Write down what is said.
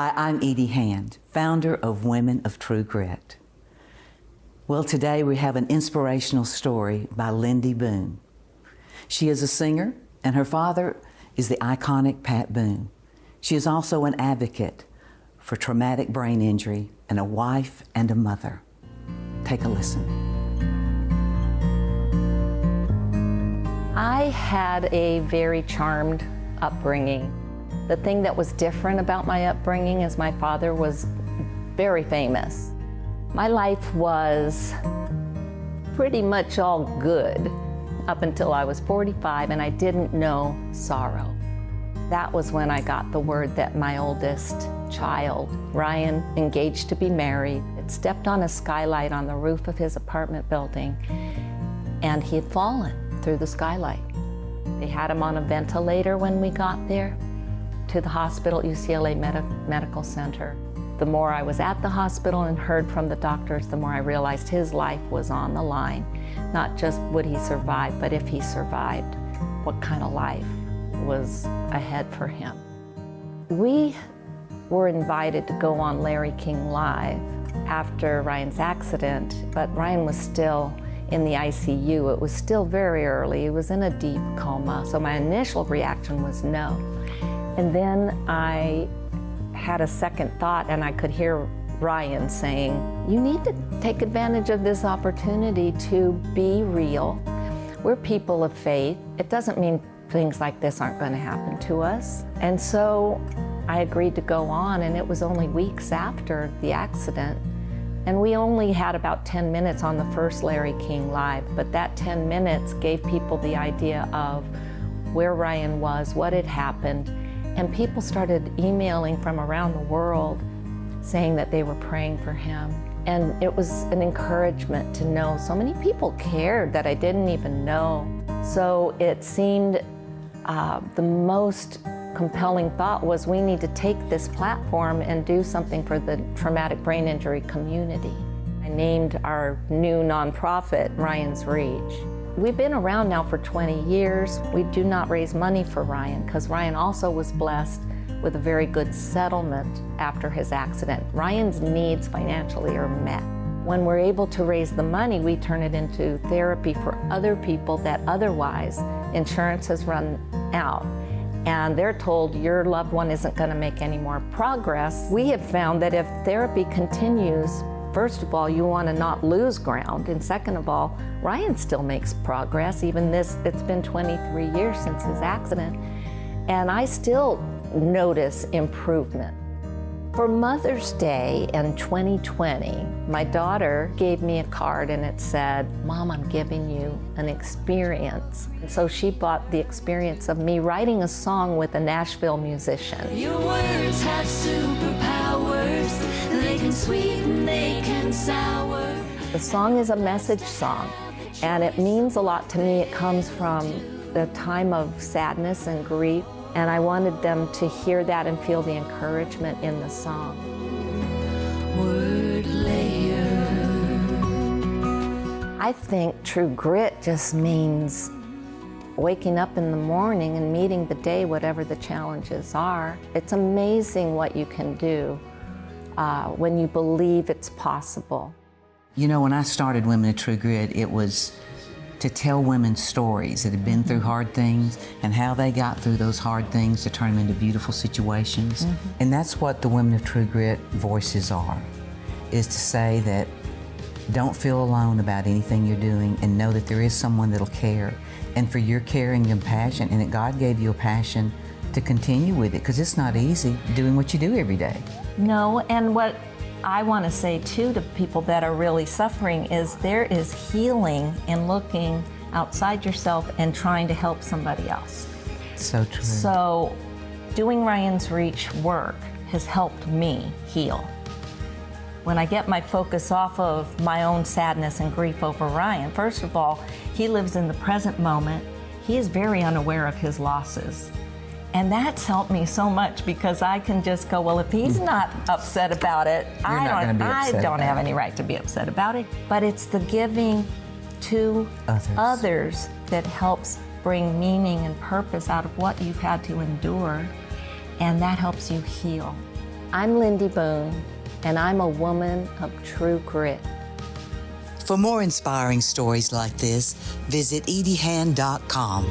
Hi, I'm Edie Hand, founder of Women of True Grit. Well, today we have an inspirational story by Lindy Boone. She is a singer, and her father is the iconic Pat Boone. She is also an advocate for traumatic brain injury and a wife and a mother. Take a listen. I had a very charmed upbringing. The thing that was different about my upbringing is my father was very famous. My life was pretty much all good up until I was 45, and I didn't know sorrow. That was when I got the word that my oldest child, Ryan, engaged to be married, had stepped on a skylight on the roof of his apartment building, and he had fallen through the skylight. They had him on a ventilator when we got there to the hospital at UCLA Medical Center. The more I was at the hospital and heard from the doctors, the more I realized his life was on the line. Not just would he survive, but if he survived, what kind of life was ahead for him. We were invited to go on Larry King Live after Ryan's accident, but Ryan was still in the ICU. It was still very early. He was in a deep coma, so my initial reaction was no. And then I had a second thought, and I could hear Ryan saying, "You need to take advantage of this opportunity to be real. We're people of faith. It doesn't mean things like this aren't going to happen to us." And so I agreed to go on, and it was only weeks after the accident. And we only had about 10 minutes on the first Larry King Live, but that 10 minutes gave people the idea of where Ryan was, what had happened, and people started emailing from around the world saying that they were praying for him. And it was an encouragement to know so many people cared that I didn't even know. So it seemed the most compelling thought was we need to take this platform and do something for the traumatic brain injury community. I named our new nonprofit Ryan's Reach. We've been around now for 20 years. We do not raise money for Ryan because Ryan also was blessed with a very good settlement after his accident. Ryan's needs financially are met. When we're able to raise the money, we turn it into therapy for other people that otherwise insurance has run out. And they're told your loved one isn't going to make any more progress. We have found that if therapy continues, first of all, you want to not lose ground, and second of all, Ryan still makes progress. Even it's been 23 years since his accident, and I still notice improvement. For Mother's Day in 2020, my daughter gave me a card and it said, "Mom, I'm giving you an experience." And so she bought the experience of me writing a song with a Nashville musician. Your words have superpowers. They can sweeten, they can sour. The song is a message song, and it means a lot to me. It comes from a time of sadness and grief, and I wanted them to hear that and feel the encouragement in the song. Word layer. I think true grit just means waking up in the morning and meeting the day, whatever the challenges are. It's amazing what you can do when you believe it's possible. You know, when I started Women of True Grit, it was to tell women stories that had been through hard things and how they got through those hard things to turn them into beautiful situations. And that's what the Women of True Grit voices are, is to say that don't feel alone about anything you're doing and know that there is someone that'll care. And for your caring and passion, and that God gave you a passion to continue with it, because it's not easy doing what you do every day. No, and what I want to say too to people that are really suffering is there is healing in looking outside yourself and trying to help somebody else. So true. So doing Ryan's Reach work has helped me heal. When I get my focus off of my own sadness and grief over Ryan, first of all, he lives in the present moment. He is very unaware of his losses. And that's helped me so much because I can just go, well, if he's not upset about it, I don't have any right to be upset about it. But it's the giving to others that helps bring meaning and purpose out of what you've had to endure, and that helps you heal. I'm Lindy Boone, and I'm a woman of true grit. For more inspiring stories like this, visit ediehand.com.